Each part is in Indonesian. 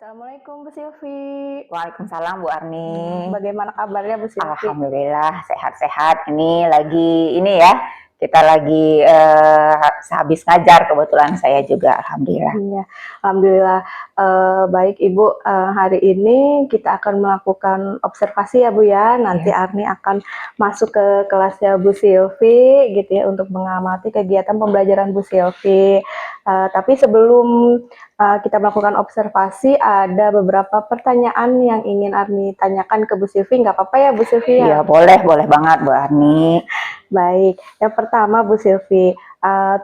Assalamualaikum Bu Silvi. Waalaikumsalam Bu Arni. Bagaimana kabarnya Bu Silvi? Alhamdulillah sehat-sehat. Ini lagi kita lagi sehabis ngajar kebetulan saya juga. Alhamdulillah. Iya, alhamdulillah. Baik Ibu, hari ini kita akan melakukan observasi ya Bu ya. Nanti Ya. Arni akan masuk ke kelasnya Bu Silvi gitu ya untuk mengamati kegiatan pembelajaran Bu Silvi. Tapi sebelum kita melakukan observasi, ada beberapa pertanyaan yang ingin Arni tanyakan ke Bu Silvi. Nggak apa-apa ya Bu Silvi ya? Iya boleh banget Bu Arni. Baik, yang pertama Bu Silvi,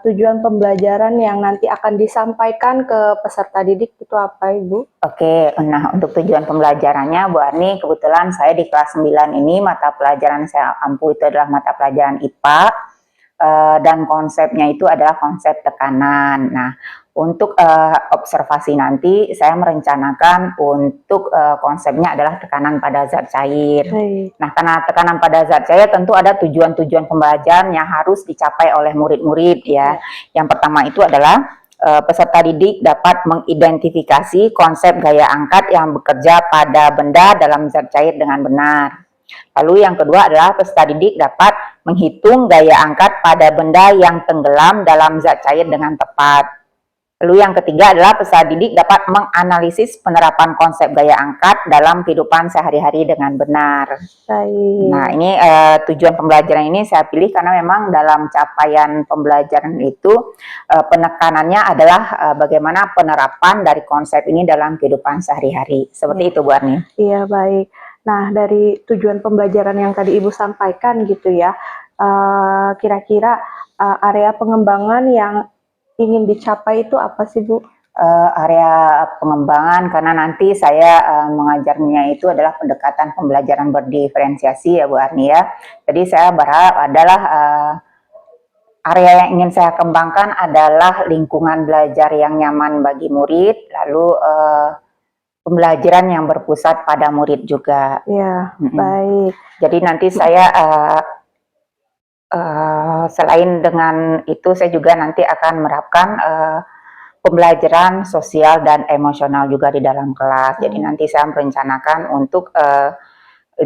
tujuan pembelajaran yang nanti akan disampaikan ke peserta didik itu apa Ibu? Oke, nah untuk tujuan pembelajarannya Bu Arni, kebetulan saya di kelas 9 ini mata pelajaran saya ampu itu adalah mata pelajaran IPA. Dan konsepnya itu adalah konsep tekanan. Nah, untuk observasi nanti saya merencanakan untuk konsepnya adalah tekanan pada zat cair. Nah, karena tekanan pada zat cair tentu ada tujuan-tujuan pembelajaran yang harus dicapai oleh murid-murid ya. Yang pertama itu adalah peserta didik dapat mengidentifikasi konsep gaya angkat yang bekerja pada benda dalam zat cair dengan benar. Lalu yang kedua adalah peserta didik dapat menghitung gaya angkat pada benda yang tenggelam dalam zat cair dengan tepat. Lalu yang ketiga adalah peserta didik dapat menganalisis penerapan konsep gaya angkat dalam kehidupan sehari-hari dengan benar. Nah, ini tujuan pembelajaran ini saya pilih karena memang dalam capaian pembelajaran itu penekanannya adalah bagaimana penerapan dari konsep ini dalam kehidupan sehari-hari. Seperti itu Bu Arni. Iya, baik. Nah, dari tujuan pembelajaran yang tadi Ibu sampaikan gitu ya, kira-kira area pengembangan yang ingin dicapai itu apa sih Bu? Area pengembangan karena nanti saya mengajarnya itu adalah pendekatan pembelajaran berdiferensiasi ya Bu Arni ya. Jadi saya berharap adalah area yang ingin saya kembangkan adalah lingkungan belajar yang nyaman bagi murid, lalu pembelajaran yang berpusat pada murid juga. Ya, baik. Jadi nanti saya selain dengan itu saya juga nanti akan menerapkan pembelajaran sosial dan emosional juga di dalam kelas. Jadi nanti saya merencanakan untuk 5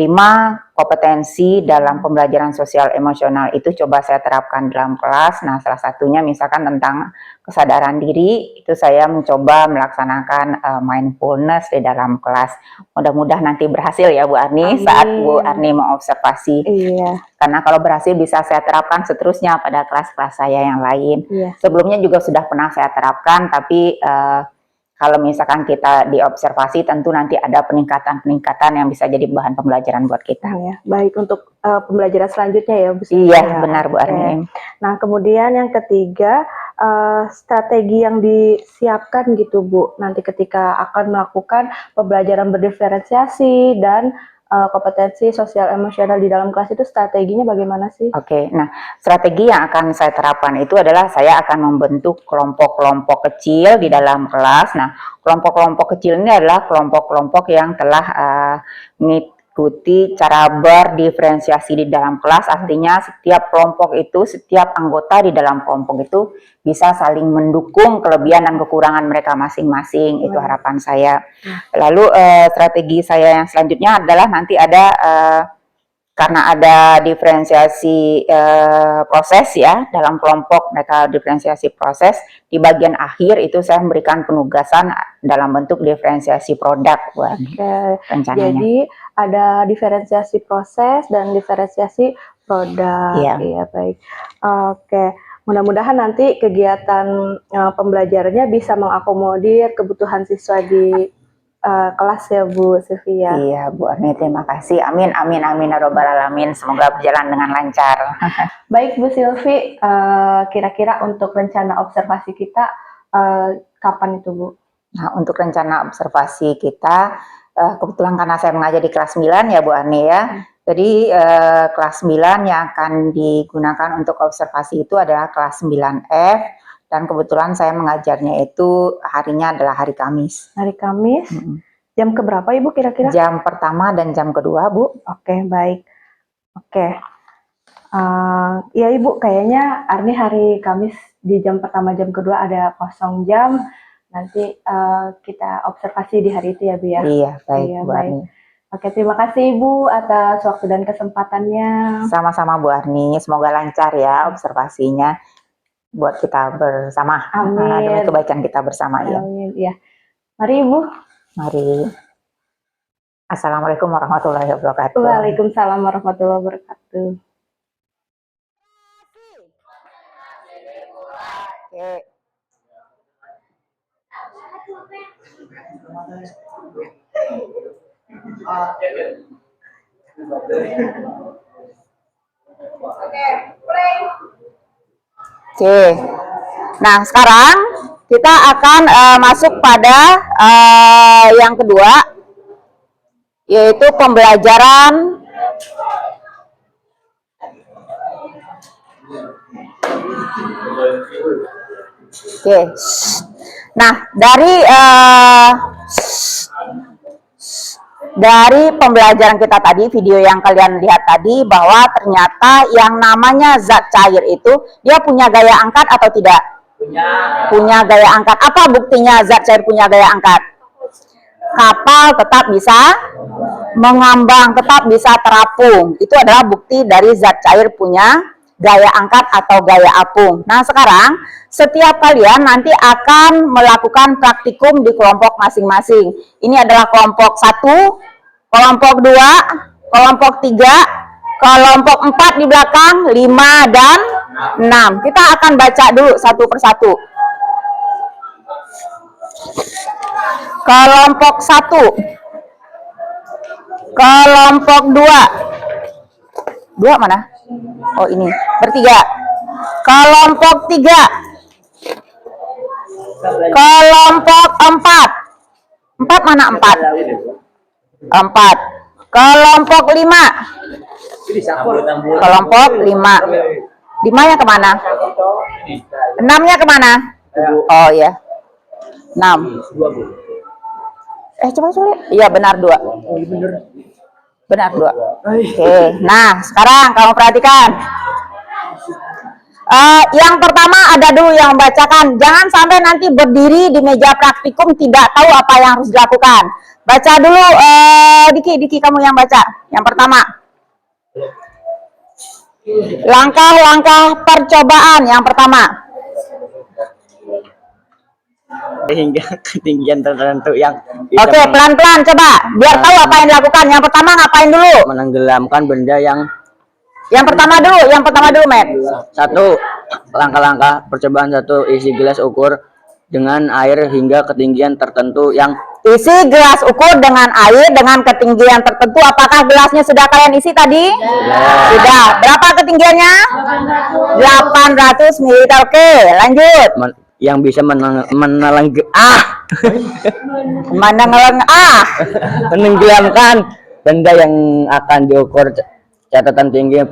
kompetensi dalam pembelajaran sosial emosional itu coba saya terapkan dalam kelas. Nah, salah satunya misalkan tentang kesadaran diri, itu saya mencoba melaksanakan mindfulness di dalam kelas. Mudah-mudahan nanti berhasil ya Bu Arni. Amin. Saat Bu Arni mau observasi. Iya. Karena kalau berhasil bisa saya terapkan seterusnya pada kelas-kelas saya yang lain. Iya. Sebelumnya juga sudah pernah saya terapkan, tapi kalau misalkan kita diobservasi tentu nanti ada peningkatan-peningkatan yang bisa jadi bahan pembelajaran buat kita. Ya, baik untuk pembelajaran selanjutnya ya Bu. Iya, benar Bu Arni. Nah, kemudian yang ketiga, strategi yang disiapkan gitu Bu, nanti ketika akan melakukan pembelajaran berdiferensiasi dan kompetensi sosial emosional di dalam kelas itu strateginya bagaimana sih? Oke, nah strategi yang akan saya terapkan itu adalah saya akan membentuk kelompok-kelompok kecil di dalam kelas. Nah, kelompok-kelompok kecil ini adalah kelompok-kelompok yang telah mengikuti cara berdiferensiasi di dalam kelas. Artinya setiap kelompok itu, setiap anggota di dalam kelompok itu bisa saling mendukung kelebihan dan kekurangan mereka masing-masing. Itu harapan saya. Lalu strategi saya yang selanjutnya adalah nanti ada karena ada diferensiasi proses ya dalam kelompok, mereka diferensiasi proses, di bagian akhir itu saya memberikan penugasan dalam bentuk diferensiasi produk buat rencananya. Jadi ada diferensiasi proses dan diferensiasi produk. Iya, baik. Oke, mudah-mudahan nanti kegiatan pembelajarannya bisa mengakomodir kebutuhan siswa di kelas ya Bu Sylvia. Iya Bu Arni, terima kasih. Amin, amin, amin, ya robbal alamin. Semoga berjalan dengan lancar. Baik Bu Silvi, kira-kira untuk rencana observasi kita kapan itu Bu? Nah, untuk rencana observasi kita, kebetulan karena saya mengajar di kelas 9 ya Bu Arni ya. Jadi kelas 9 yang akan digunakan untuk observasi itu adalah kelas 9F. Dan kebetulan saya mengajarnya itu harinya adalah hari Kamis. Hari Kamis? Jam keberapa Ibu kira-kira? Jam pertama dan jam kedua Bu. Oke, baik. Oke. Ya Ibu, kayaknya Arni hari Kamis di jam pertama jam kedua ada kosong jam. nanti kita observasi di hari itu ya Bu ya. Iya, baik Iya, Bu baik. Arni. Oke, terima kasih Ibu atas waktu dan kesempatannya. Sama-sama Bu Arni, semoga lancar ya observasinya buat kita bersama. Amin. Demi kebaikan kita bersama ya. Amin. Ya. Mari Ibu. Mari. Assalamualaikum warahmatullahi wabarakatuh. Waalaikumsalam warahmatullahi wabarakatuh. Oke. Oke. Nah, sekarang kita akan masuk pada yang kedua, yaitu pembelajaran Oke. Nah, dari pembelajaran kita tadi, video yang kalian lihat tadi, bahwa ternyata yang namanya zat cair itu dia punya gaya angkat atau tidak? Punya gaya angkat. Apa buktinya zat cair punya gaya angkat? Kapal tetap bisa mengambang, tetap bisa terapung. Itu adalah bukti dari zat cair punya gaya angkat atau gaya apung. Nah, sekarang setiap kalian nanti akan melakukan praktikum di kelompok masing-masing. Ini adalah kelompok 1, kelompok 2, kelompok 3, kelompok 4 di belakang, 5 dan 6. Kita akan baca dulu satu persatu. Kelompok 1, kelompok 2. 2 mana? Oh, ini. Bertiga. Kelompok 3. Kelompok 4. 4 mana 4? 4. Kelompok 5. Kelompok 5. 5-nya kemana? 6-nya kemana? Oh ya. 6. Coba sulit. Iya, benar 2. Benar 2. Oke. Nah, sekarang kamu perhatikan. Yang pertama ada dulu yang membacakan. Jangan sampai nanti berdiri di meja praktikum tidak tahu apa yang harus dilakukan. Baca dulu, Diki kamu yang baca. Yang pertama. Langkah-langkah percobaan yang pertama. Hingga ketinggian tertentu yang Oke, pelan-pelan coba biar tahu apa yang dilakukan. Yang pertama ngapain dulu? menenggelamkan benda yang Yang pertama dulu, Matt. 1. Langkah-langkah percobaan 1. Isi gelas ukur dengan air hingga ketinggian tertentu yang Isi gelas ukur dengan air dengan ketinggian tertentu. Apakah gelasnya sudah kalian isi tadi? Sudah. Berapa ketinggiannya? 800 ml. Oke, lanjut. yang bisa menenggelamkan benda yang akan diukur. Catatan tinggi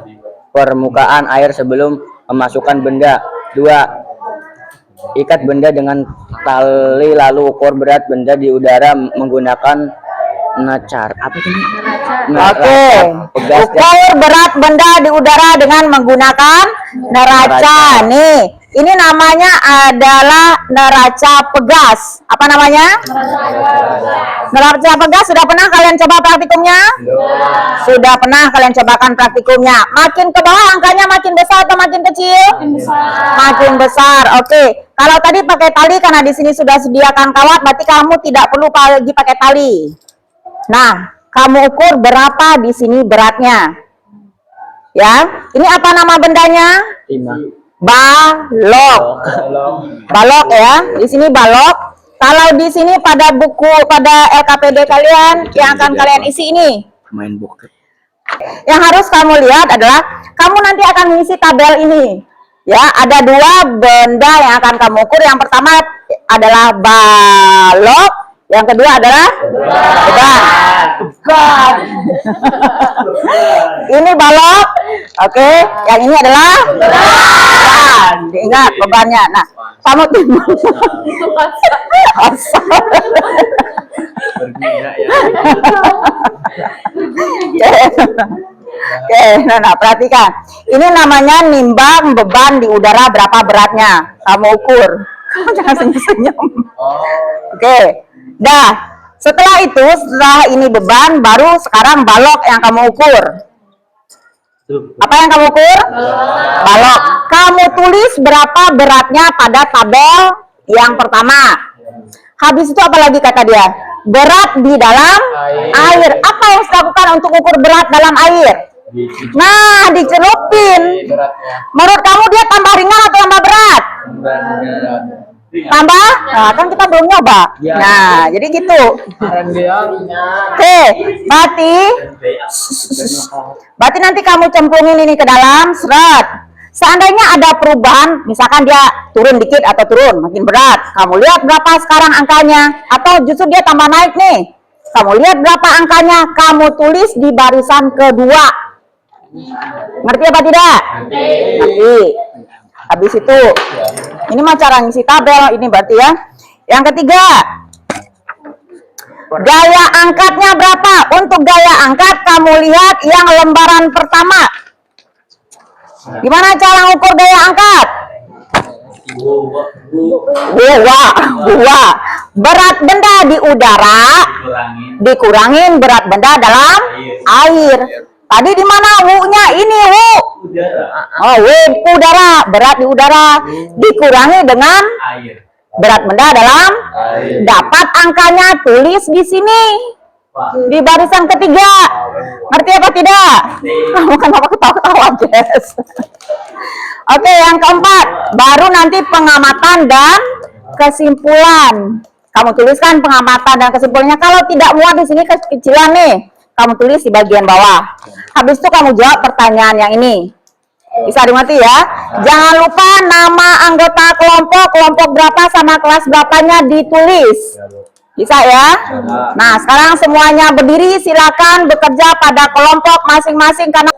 permukaan air sebelum memasukkan benda. 2. Ikat benda dengan tali lalu ukur berat benda di udara menggunakan nacar. Apa itu? Oke. Ukur berat benda di udara dengan menggunakan neraca. Nih, ini namanya adalah neraca pegas. Apa namanya? Neraca pegas. Sudah pernah kalian coba praktikumnya? Sudah pernah kalian cobakan praktikumnya. Makin ke bawah angkanya makin besar atau makin kecil? Makin besar. Oke. Kalau tadi pakai tali karena di sini sudah sediakan kawat, berarti kamu tidak perlu lagi pakai tali. Nah, kamu ukur berapa di sini beratnya. Ya, ini apa nama bendanya? 5. Balok. Balok ya. Di sini balok. Kalau di sini pada buku pada LKPD kalian yang akan kalian isi ini. Main buket. Yang harus kamu lihat adalah kamu nanti akan mengisi tabel ini. Ya, ada 2 benda yang akan kamu ukur. Yang pertama adalah balok, yang kedua adalah beban. Ini balok, oke. Yang ini adalah beban. Ingat bebannya. Nah, kamu timbang. Oke, nah, perhatikan. Ini namanya nimbang beban di udara berapa beratnya. Kamu ukur. Jangan senyum-senyum. Oke. Dah. Setelah itu, setelah ini beban, baru sekarang balok yang kamu ukur. Apa yang kamu ukur? Balok. Kamu tulis berapa beratnya pada tabel yang pertama. Habis itu apa lagi kata dia? Berat di dalam air. Apa yang harus dilakukan untuk ukur berat dalam air? Nah, dicelupin. Menurut kamu dia tambah ringan atau tambah berat? Tambah? Nah, kan kita belum nyoba. Nah, jadi gitu. Oke, berarti nanti kamu cemplungin ini ke dalam, seret. Seandainya ada perubahan, misalkan dia turun dikit atau turun, makin berat. Kamu lihat berapa sekarang angkanya, atau justru dia tambah naik nih. Kamu lihat berapa angkanya, kamu tulis di barisan kedua. Ngerti apa tidak? Ngerti. Habis itu, ini mah cara ngisi tabel, ini berarti ya. Yang ketiga, gaya angkatnya berapa? Untuk gaya angkat, kamu lihat yang lembaran pertama. Gimana cara ukur gaya angkat? Berat benda di udara dikurangin berat benda dalam air. Tadi di mana W-nya? Ini W. Oh, W udara, berat di udara dikurangi dengan berat benda dalam. Dapat angkanya, tulis di sini. Di barisan ketiga. Ngerti apa tidak? Kamu kenapa ketawa-ketawa, Jess? Oke, yang keempat, baru nanti pengamatan dan kesimpulan. Kamu tuliskan pengamatan dan kesimpulannya. Kalau tidak muat di sini kekecilan nih, kamu tulis di bagian bawah. Habis itu kamu jawab pertanyaan yang ini. Bisa dimengerti ya? Jangan lupa nama anggota kelompok berapa sama kelas berapanya ditulis. Bisa ya? Nah, sekarang semuanya berdiri, silakan bekerja pada kelompok masing-masing karena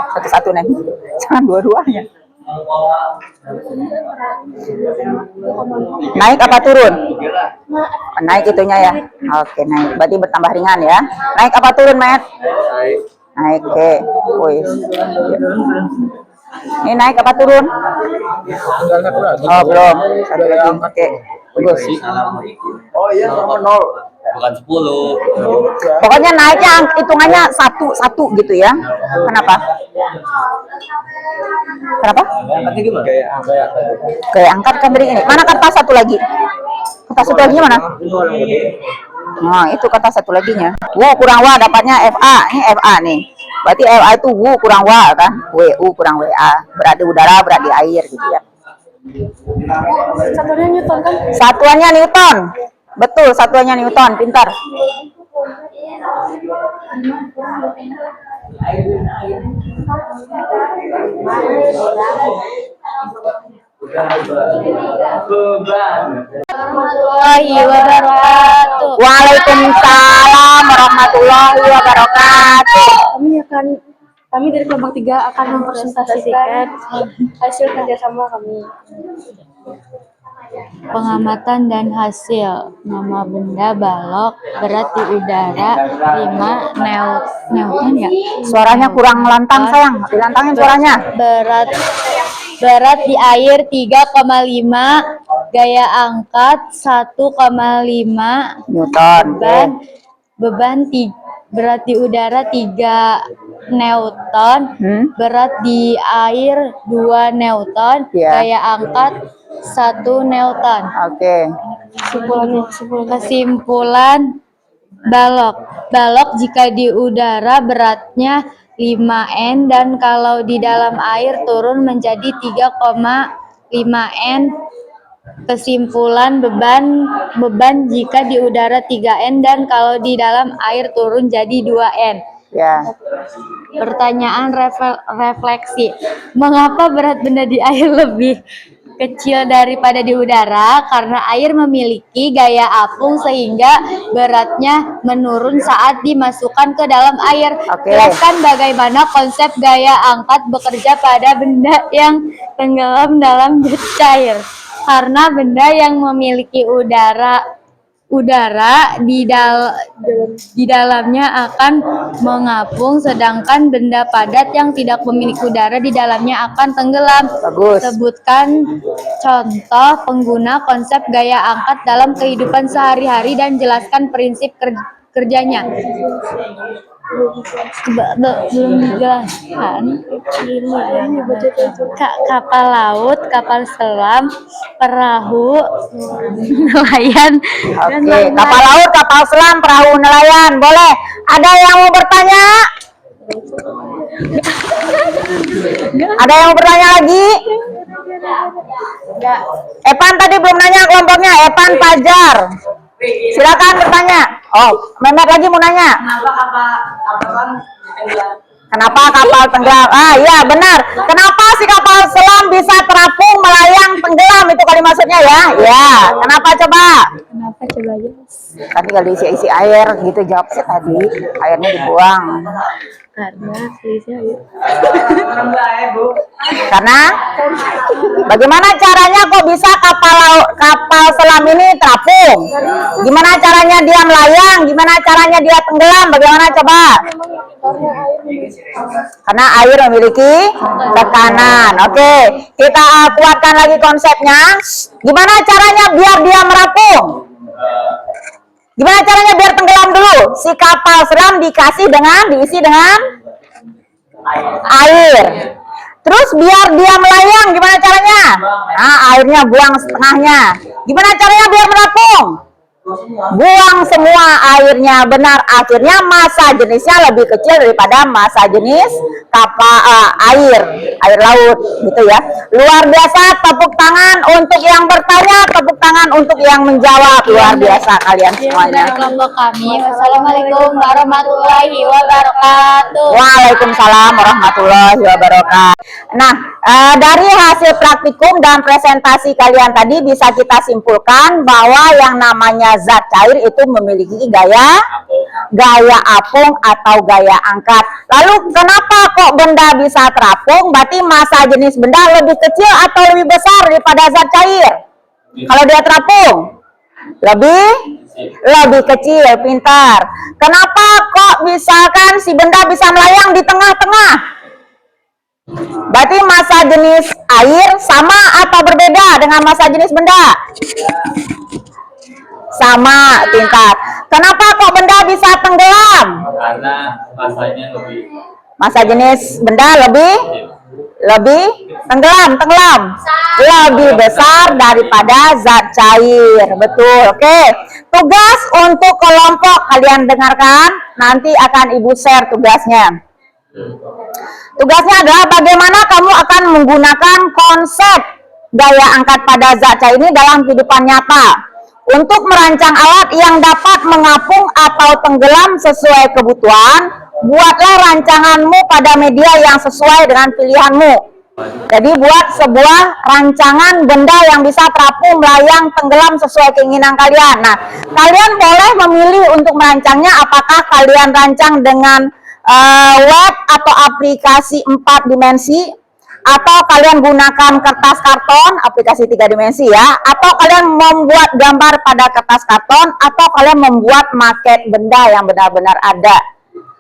satu-satu nih, jangan dua-duanya. Naik apa turun? Naik itunya ya. Oke, naik. Berarti bertambah ringan ya. Naik apa turun, Matt? Naik. Oke. Wih. Ini naik apa turun? Oh, belum. Satu lagi. Oke. Bagus. Oh iya, nomor 0. Bukan 10. Pokoknya naiknya hitungannya satu gitu ya. Kenapa? Kenapa? Angkatnya gimana? Kayak angkat kan dari ini. Mana kertas satu lagi? Kertas satu lagi mana? Nah, itu kertas satu laginya. Wow, kurang wa dapatnya FA. Ini FA nih. Berarti FA itu W kurang wa kan? WU kurang WA. Berat di udara, berat di air gitu ya. Satuannya Newton kan? Satuannya Newton. Betul, satuannya Newton. Pintar. Waalaikumsalam warahmatullahi wabarakatuh. Kami dari kelompok 3 akan mempresentasikan hasil kerjasama kami. Pengamatan dan hasil. Nama benda balok, berat di udara 5 Newton ya. Suaranya kurang lantang sayang, dilantangin suaranya. Berat di air 3,5, gaya angkat 1,5 Newton. beban berat di udara 3 Newton, berat di air 2 Newton, gaya angkat 1 Newton. Oke. Kesimpulan balok jika di udara beratnya 5 N dan kalau di dalam air turun menjadi 3,5 N. Kesimpulan beban jika di udara 3 N dan kalau di dalam air turun jadi 2 N. Ya. Pertanyaan refleksi. Mengapa berat benda di air lebih kecil daripada di udara? Karena air memiliki gaya apung sehingga beratnya menurun saat dimasukkan ke dalam air. Oke. Jelaskan bagaimana konsep gaya angkat bekerja pada benda yang tenggelam dalam jet cair. Karena benda yang memiliki udara di dalamnya akan mengapung, sedangkan benda padat yang tidak memiliki udara di dalamnya akan tenggelam. Bagus. Sebutkan contoh pengguna konsep gaya angkat dalam kehidupan sehari-hari dan jelaskan prinsip kerjanya. Belum dijelaskan. Kapal laut, kapal selam, perahu, nelayan. Oke, kapal laut, kapal selam, perahu, nelayan. Boleh. Ada yang mau bertanya? Ada yang mau bertanya lagi? Epan tadi belum nanya kelompoknya. Epan, Fajar. Silakan bertanya. Oh, Mehmet lagi mau nanya. Kenapa kapal tenggelam? Ah, iya benar. Kenapa si kapal selam bisa terapung, melayang, tenggelam? Itu kali maksudnya ya. Ya. Kenapa coba? Kenapa coba aja? Tadi kalau isi air gitu jawab sih tadi. Airnya dibuang. Karena selisih air. Karena bagaimana caranya kok bisa kapal selam ini terapung? Gimana caranya dia melayang? Gimana caranya dia tenggelam? Bagaimana coba? Karena air memiliki tekanan. Oke, kita kuatkan lagi konsepnya. Gimana caranya biar dia merapung? Gimana caranya biar tenggelam dulu? Si kapal selam diisi dengan air. Terus biar dia melayang, gimana caranya? Nah, airnya buang setengahnya. Gimana caranya biar merapung? Buang semua airnya. Benar, akhirnya massa jenisnya lebih kecil daripada massa jenis air laut, gitu ya. Luar biasa, tepuk tangan untuk yang bertanya, tepuk tangan untuk yang menjawab. Luar biasa kalian semuanya. Dari kelompok kami. Wassalamualaikum warahmatullahi wabarakatuh. Waalaikumsalam warahmatullahi wabarakatuh. Nah, dari hasil praktikum dan presentasi kalian tadi bisa kita simpulkan bahwa yang namanya zat cair itu memiliki gaya apung atau gaya angkat. Lalu kenapa kok benda bisa terapung? Berarti massa jenis benda lebih kecil atau lebih besar daripada zat cair? Kalau dia terapung lebih kecil. Pintar. Kenapa kok misalkan si benda bisa melayang di tengah-tengah? Berarti massa jenis air sama atau berbeda dengan massa jenis benda? Sama. Pintar. Kenapa kok benda bisa tenggelam? Karena massa jenis benda lebih tenggelam lebih besar daripada zat cair. Betul. Oke, tugas untuk kelompok kalian dengarkan, nanti akan ibu share tugasnya. Tugasnya adalah bagaimana kamu akan menggunakan konsep gaya angkat pada zat cair ini dalam kehidupan nyata untuk merancang alat yang dapat mengapung atau tenggelam sesuai kebutuhan. Buatlah rancanganmu pada media yang sesuai dengan pilihanmu. Jadi buat sebuah rancangan benda yang bisa terapung, melayang, tenggelam sesuai keinginan kalian. Nah, kalian boleh memilih untuk merancangnya apakah kalian rancang dengan web atau aplikasi 4 dimensi, atau kalian gunakan kertas karton, aplikasi 3 dimensi ya, atau kalian membuat gambar pada kertas karton, atau kalian membuat maket benda yang benar-benar ada.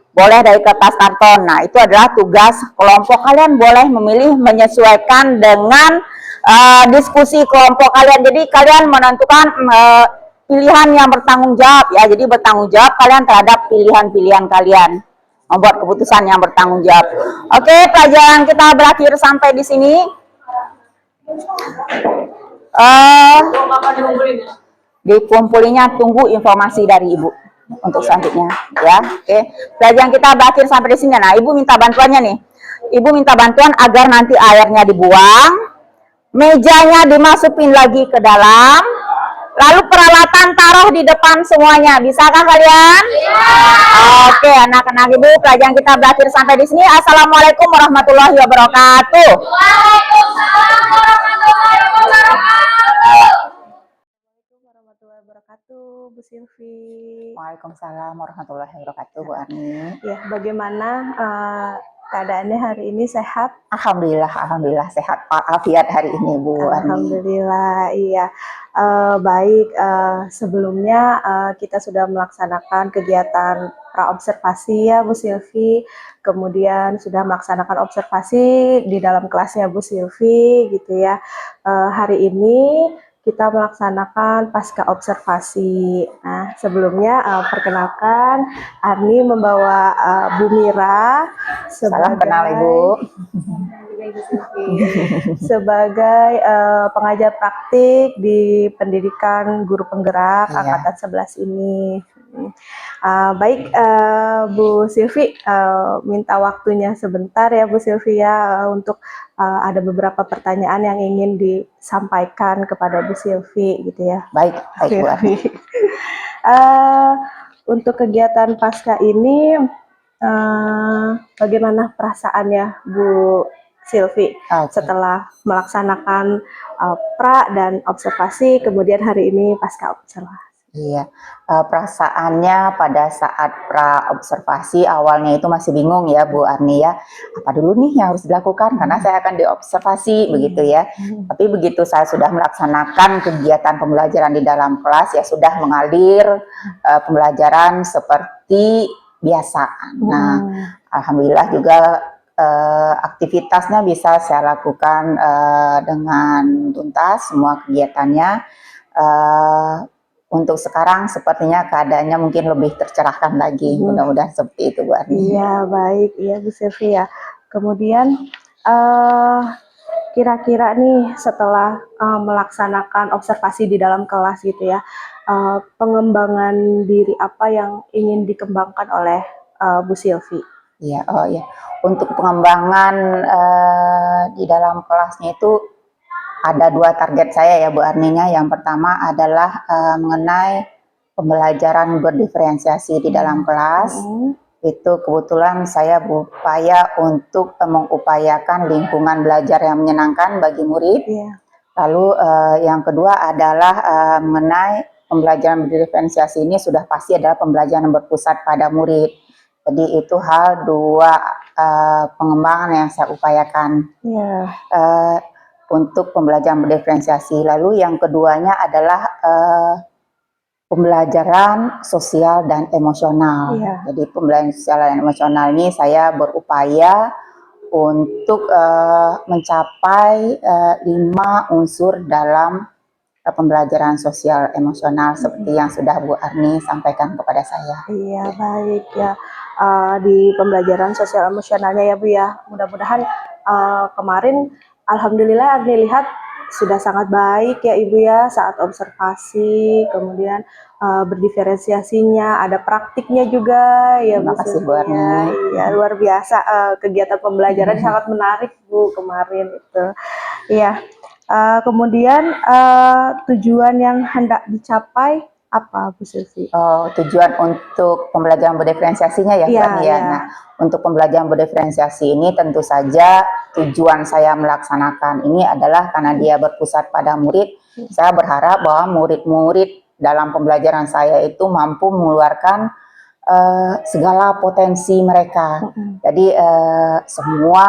Boleh dari kertas karton. Nah, itu adalah tugas kelompok. Kalian boleh memilih menyesuaikan dengan diskusi kelompok kalian. Jadi kalian menentukan pilihan yang bertanggung jawab ya. Jadi bertanggung jawab kalian terhadap pilihan-pilihan kalian. Membuat keputusan yang bertanggung jawab. Oke, pelajaran kita berakhir sampai di sini. Dikumpulinya, tunggu informasi dari ibu untuk selanjutnya ya. Oke, pelajaran kita berakhir sampai di sini. Nah, ibu minta bantuannya nih. Ibu minta bantuan agar nanti airnya dibuang, mejanya dimasukin lagi ke dalam, Lalu peralatan taruh di depan semuanya. Bisakah kalian? Oke, anak-anak ibu, pelajaran kita berakhir sampai di sini. Assalamualaikum warahmatullahi wabarakatuh. Warahmatullahi wabarakatuh, Bu Silvi. Waalaikumsalam warahmatullahi wabarakatuh, Bu Ani. Ya, bagaimana keadaannya hari ini, sehat? Alhamdulillah sehat walafiat hari ini, Bu Ani. Alhamdulillah, iya. Baik, sebelumnya kita sudah melaksanakan kegiatan praobservasi ya Bu Silvi, kemudian sudah melaksanakan observasi di dalam kelasnya Bu Silvi gitu ya. Hari ini kita melaksanakan pasca observasi. Nah, sebelumnya perkenalkan Arni membawa Bu Mira Salam kenal, Ibu. sebagai pengajar praktik di pendidikan guru penggerak Iya. angkatan 11 ini. Baik, Bu Silvi, minta waktunya sebentar ya Bu Silvi ya, untuk ada beberapa pertanyaan yang ingin disampaikan kepada Bu Silvi gitu ya. Baik Bu Ani. Untuk kegiatan pasca ini, bagaimana perasaannya Bu Silvi Oke. setelah melaksanakan pra dan observasi, kemudian hari ini pasca observasi? Iya, perasaannya pada saat pra observasi awalnya itu masih bingung ya Bu Arni ya, apa dulu nih yang harus dilakukan karena saya akan diobservasi begitu ya. Tapi begitu saya sudah melaksanakan kegiatan pembelajaran di dalam kelas ya sudah mengalir pembelajaran seperti biasa. Nah, alhamdulillah juga aktivitasnya bisa saya lakukan dengan tuntas semua kegiatannya. Untuk sekarang sepertinya keadaannya mungkin lebih tercerahkan lagi, mudah-mudahan seperti itu Bu Arni. Iya, baik, iya Bu Silvi ya. Kemudian kira-kira nih setelah melaksanakan observasi di dalam kelas gitu ya, pengembangan diri apa yang ingin dikembangkan oleh Bu Silvi? Iya, oh ya. Untuk pengembangan di dalam kelasnya itu ada 2 target saya ya Bu Arninya. Yang pertama adalah mengenai pembelajaran berdiferensiasi di dalam kelas. Itu kebetulan saya berupaya untuk mengupayakan lingkungan belajar yang menyenangkan bagi murid. Lalu yang kedua adalah mengenai pembelajaran berdiferensiasi ini sudah pasti adalah pembelajaran yang berpusat pada murid. Jadi itu hal 2 pengembangan yang saya upayakan. Untuk pembelajaran berdiferensiasi. Lalu yang keduanya adalah pembelajaran sosial dan emosional. Jadi pembelajaran sosial dan emosional ini saya berupaya untuk mencapai 5 unsur dalam pembelajaran sosial emosional seperti yang sudah Bu Arni sampaikan kepada saya. Iya, baik ya. Di pembelajaran sosial emosionalnya ya Bu ya, mudah-mudahan kemarin alhamdulillah Arni lihat sudah sangat baik ya Ibu ya saat observasi, kemudian berdiferensiasinya, ada praktiknya juga ya Bu. Terima kasih Bu Arni. Ya, luar biasa, kegiatan pembelajaran sangat menarik Bu kemarin itu. Iya. Kemudian tujuan yang hendak dicapai apa Bu Silvi? Tujuan untuk pembelajaran berdiferensiasinya ya Bu Arni ya. Nah, untuk pembelajaran berdiferensiasi ini tentu saja tujuan saya melaksanakan ini adalah karena dia berpusat pada murid. Saya berharap bahwa murid-murid dalam pembelajaran saya itu mampu mengeluarkan segala potensi mereka. Jadi semua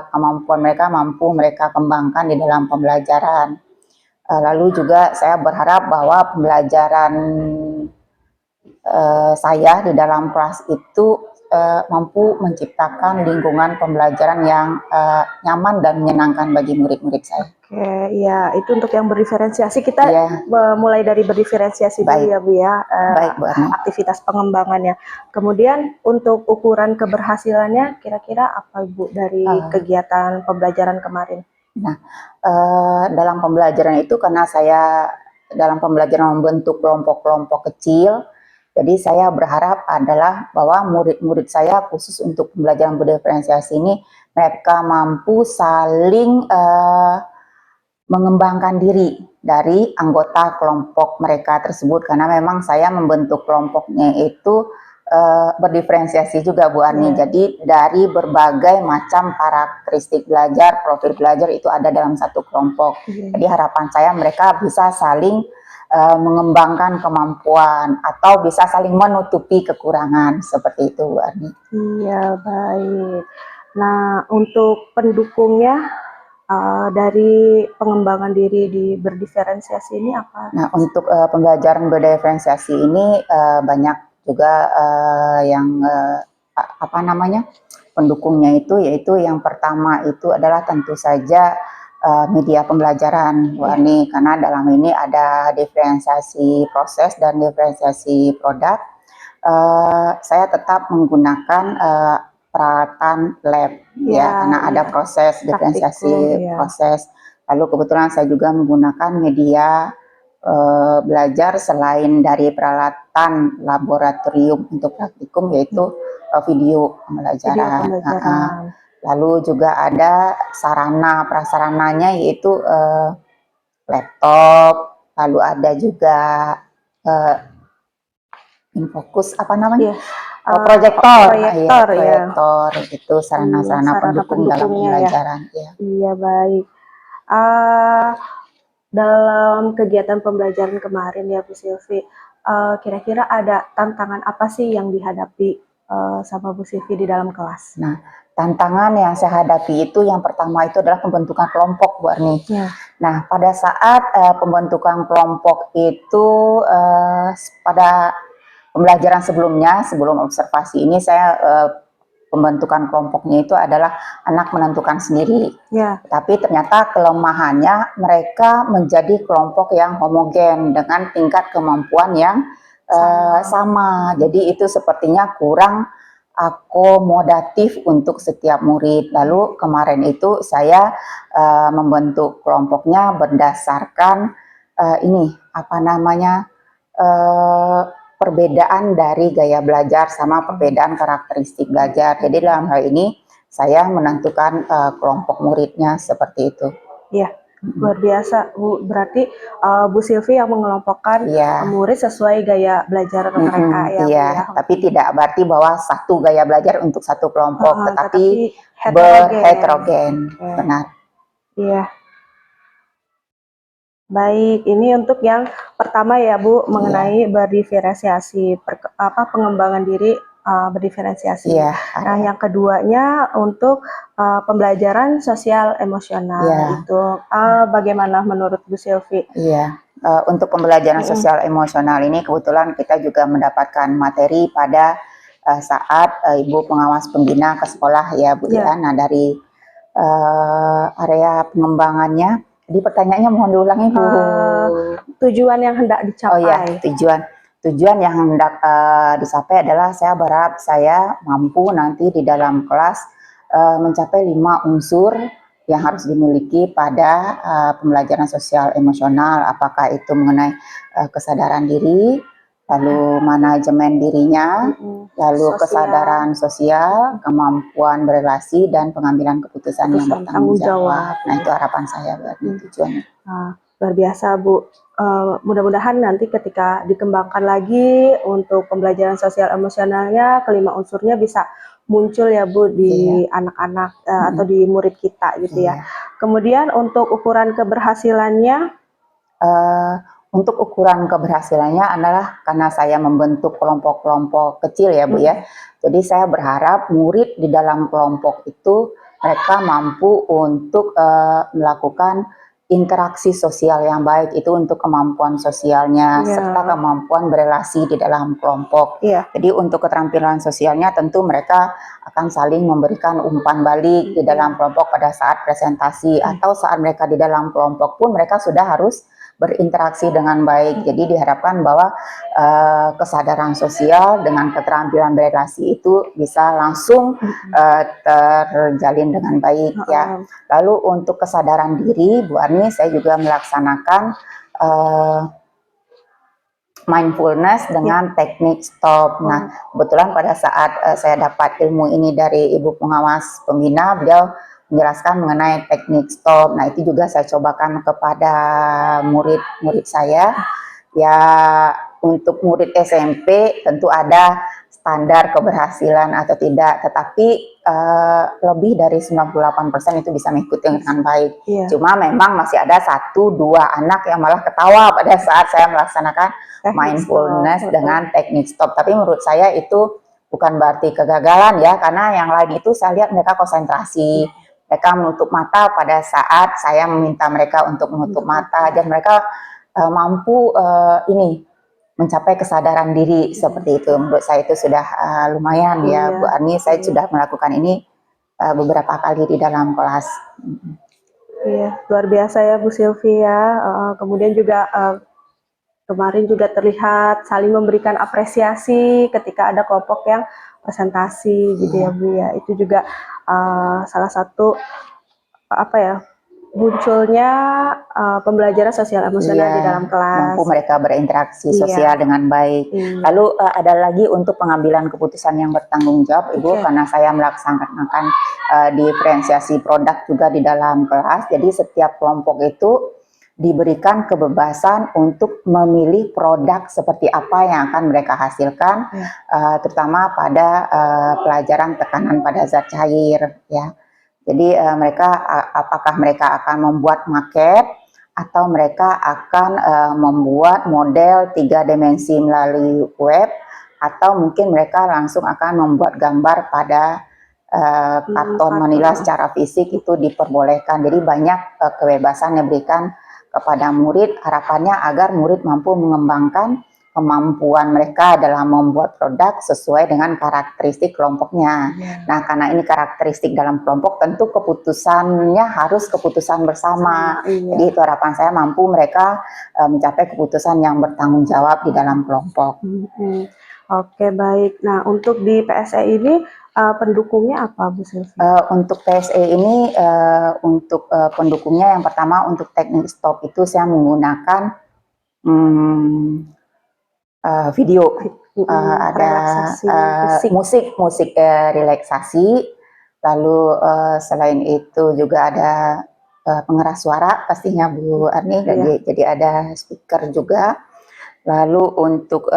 kemampuan mereka mampu mereka kembangkan di dalam pembelajaran. Lalu juga saya berharap bahwa pembelajaran saya di dalam kelas itu mampu menciptakan lingkungan pembelajaran yang nyaman dan menyenangkan bagi murid-murid saya. Oke, ya itu untuk yang berdiferensiasi kita mulai dari berdiferensiasi dulu ya Bu ya. Baik Bu Arni. Aktivitas pengembangannya. Kemudian untuk ukuran keberhasilannya kira-kira apa Bu dari kegiatan pembelajaran kemarin? Nah, dalam pembelajaran itu karena saya dalam pembelajaran membentuk kelompok-kelompok kecil, jadi saya berharap adalah bahwa murid-murid saya khusus untuk pembelajaran berdiferensiasi ini mereka mampu saling mengembangkan diri dari anggota kelompok mereka tersebut, karena memang saya membentuk kelompoknya itu berdiferensiasi juga Bu Ani. Jadi dari berbagai macam karakteristik belajar, profil belajar itu ada dalam satu kelompok. Jadi harapan saya mereka bisa saling mengembangkan kemampuan atau bisa saling menutupi kekurangan, seperti itu Bu Ani. Iya, baik. Nah, untuk pendukungnya dari pengembangan diri di berdiferensiasi ini apa? Nah, untuk pembelajaran berdiferensiasi ini banyak juga yang apa namanya pendukungnya itu, yaitu yang pertama itu adalah tentu saja media pembelajaran Bu Ani, karena dalam ini ada diferensiasi proses dan diferensiasi produk. Saya tetap menggunakan peralatan lab ya, karena ada proses diferensiasi proses. Lalu kebetulan saya juga menggunakan media belajar selain dari peralatan laboratorium untuk praktikum, yaitu video pembelajaran. Lalu juga ada sarana prasarananya, yaitu laptop, lalu ada juga Infokus apa namanya? Proyektor, proyektor itu sarana-sarana pendukung dalam pembelajaran. Iya, baik. Dalam kegiatan pembelajaran kemarin ya Bu Silvi, kira-kira ada tantangan apa sih yang dihadapi sama Bu Silvi di dalam kelas? Nah, tantangan yang saya hadapi itu yang pertama itu adalah pembentukan kelompok Bu Arni. Nah, pada saat pembentukan kelompok itu pada pembelajaran sebelumnya, sebelum observasi ini saya pembentukan kelompoknya itu adalah anak menentukan sendiri. Tapi ternyata kelemahannya mereka menjadi kelompok yang homogen dengan tingkat kemampuan yang sama. Jadi itu sepertinya kurang akomodatif untuk setiap murid. Lalu kemarin itu saya membentuk kelompoknya berdasarkan ini apa namanya perbedaan dari gaya belajar sama perbedaan karakteristik belajar. Jadi dalam hal ini saya menentukan kelompok muridnya seperti itu. Iya, luar biasa Bu. Berarti Bu Silvi yang mengelompokkan murid sesuai gaya belajar mereka ya, Bu, ya. Tapi tidak berarti bahwa satu gaya belajar untuk satu kelompok, tetapi heterogen. Benar. Iya. Baik, ini untuk yang pertama ya Bu, mengenai berdiferensiasi, pengembangan diri berdiferensiasi. Nah, yang keduanya untuk pembelajaran sosial emosional itu bagaimana menurut Bu Silvi? Untuk pembelajaran sosial emosional ini kebetulan kita juga mendapatkan materi pada saat Ibu pengawas pembina ke sekolah ya Bu ya. Nah, dari area pengembangannya, jadi pertanyaannya mohon diulangi Bu. Tujuan yang hendak dicapai. Tujuan yang hendak dicapai adalah saya berharap saya mampu nanti di dalam kelas mencapai 5 unsur yang harus dimiliki pada pembelajaran sosial emosional, apakah itu mengenai kesadaran diri, lalu manajemen dirinya, lalu kesadaran sosial, kemampuan berelasi, dan pengambilan keputusan yang bertanggung jawab. Nah, itu harapan saya berarti tujuannya. Luar biasa Bu. Mudah-mudahan nanti ketika dikembangkan lagi untuk pembelajaran sosial emosionalnya, kelima unsurnya bisa muncul ya Bu di anak-anak atau di murid kita gitu ya. Kemudian untuk ukuran keberhasilannya, untuk ukuran keberhasilannya adalah karena saya membentuk kelompok-kelompok kecil ya Bu ya. Jadi saya berharap murid di dalam kelompok itu mereka mampu untuk melakukan interaksi sosial yang baik, itu untuk kemampuan sosialnya serta kemampuan berelasi di dalam kelompok. Jadi untuk keterampilan sosialnya tentu mereka akan saling memberikan umpan balik di dalam kelompok pada saat presentasi atau saat mereka di dalam kelompok pun mereka sudah harus berinteraksi dengan baik. Jadi diharapkan bahwa kesadaran sosial dengan keterampilan berelasi itu bisa langsung terjalin dengan baik ya. Lalu untuk kesadaran diri Bu Arni, saya juga melaksanakan mindfulness dengan teknik stop. Nah, kebetulan pada saat saya dapat ilmu ini dari Ibu pengawas pembina, beliau menjelaskan mengenai teknik stop. Nah, itu juga saya cobakan kepada murid-murid saya. Ya, untuk murid SMP tentu ada standar keberhasilan atau tidak, tetapi lebih dari 98% itu bisa mengikuti dengan baik. Iya. Cuma memang masih ada 1-2 anak yang malah ketawa pada saat saya melaksanakan Teknik mindfulness stop. dengan teknik stop. Tapi menurut saya itu bukan berarti kegagalan ya, karena yang lain itu saya lihat mereka konsentrasi, mereka menutup mata pada saat saya meminta mereka untuk menutup mata, dan mereka mampu ini mencapai kesadaran diri seperti itu. Menurut saya itu sudah lumayan ya, Iya. Bu Arni. Saya sudah melakukan ini beberapa kali di dalam kelas. Iya, luar biasa ya Bu Sylvia. Kemudian juga kemarin juga terlihat saling memberikan apresiasi ketika ada kelompok yang presentasi gitu ya Bu ya. Itu juga salah satu apa ya, munculnya pembelajaran sosial emosional Iya, di dalam kelas. mampu mereka berinteraksi Iya. sosial dengan baik. Iya. Lalu ada lagi untuk pengambilan keputusan yang bertanggung jawab, Ibu, Oke. karena saya melaksanakan diferensiasi produk juga di dalam kelas. Jadi setiap kelompok itu diberikan kebebasan untuk memilih produk seperti apa yang akan mereka hasilkan, terutama pada pelajaran tekanan pada zat cair, ya. Jadi apakah mereka akan membuat maket atau mereka akan membuat model 3 dimensi melalui web, atau mungkin mereka langsung akan membuat gambar pada karton manila secara fisik, itu diperbolehkan. Jadi banyak kebebasan yang diberikan kepada murid, harapannya agar murid mampu mengembangkan kemampuan mereka dalam membuat produk sesuai dengan karakteristik kelompoknya. Nah, karena ini karakteristik dalam kelompok, tentu keputusannya harus keputusan bersama. Jadi itu harapan saya, mampu mereka mencapai keputusan yang bertanggung jawab di dalam kelompok. Oke, baik. Nah, untuk di PSE ini pendukungnya apa Bu Sylvia? Untuk PSE ini, untuk pendukungnya yang pertama untuk teknik stop itu saya menggunakan video, ada musik relaksasi, lalu selain itu juga ada pengeras suara pastinya Bu Arni, jadi ada speaker juga. Lalu untuk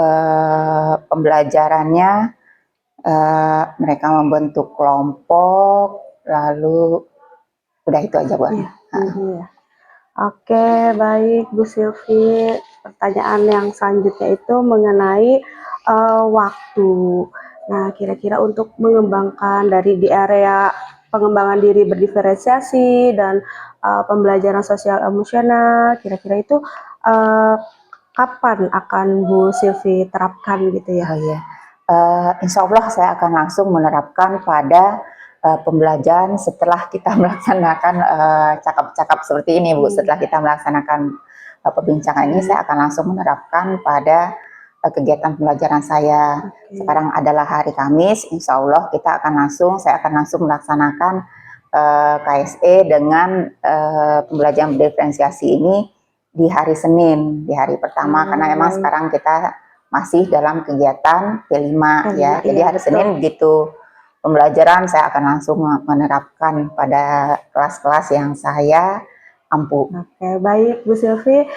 pembelajarannya mereka membentuk kelompok, lalu udah itu aja Bu Arni. Oke, baik Bu Sylvie. Pertanyaan yang selanjutnya itu mengenai waktu. Nah, kira-kira untuk mengembangkan dari di area pengembangan diri berdiferensiasi dan pembelajaran sosial emosional, kira-kira itu kapan akan Bu Sylvie terapkan gitu ya? Oh iya, insya Allah saya akan langsung menerapkan pada pembelajaran setelah kita melaksanakan cakap-cakap seperti ini, Bu. Setelah kita melaksanakan perbincangan ini, saya akan langsung menerapkan pada kegiatan pembelajaran saya. Sekarang adalah hari Kamis, insya Allah saya akan langsung melaksanakan KSE dengan pembelajaran diferensiasi ini di hari Senin, di hari pertama, karena memang sekarang kita masih dalam kegiatan P5 ya. Jadi hari Senin begitu pembelajaran, saya akan langsung menerapkan pada kelas-kelas yang saya ampu. Oke, baik Bu Sylvie,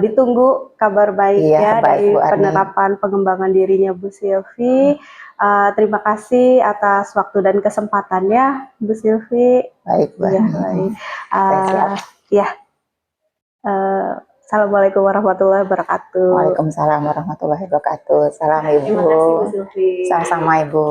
ditunggu kabar baiknya dari penerapan pengembangan dirinya Bu Sylvie. Terima kasih atas waktu dan kesempatannya Bu Sylvie. Baik, Bu Arni. Ya. Assalamualaikum warahmatullahi wabarakatuh. Waalaikumsalam warahmatullahi wabarakatuh. Salam Ibu. Terima kasih Bu Sylvie. Sama-sama Ibu.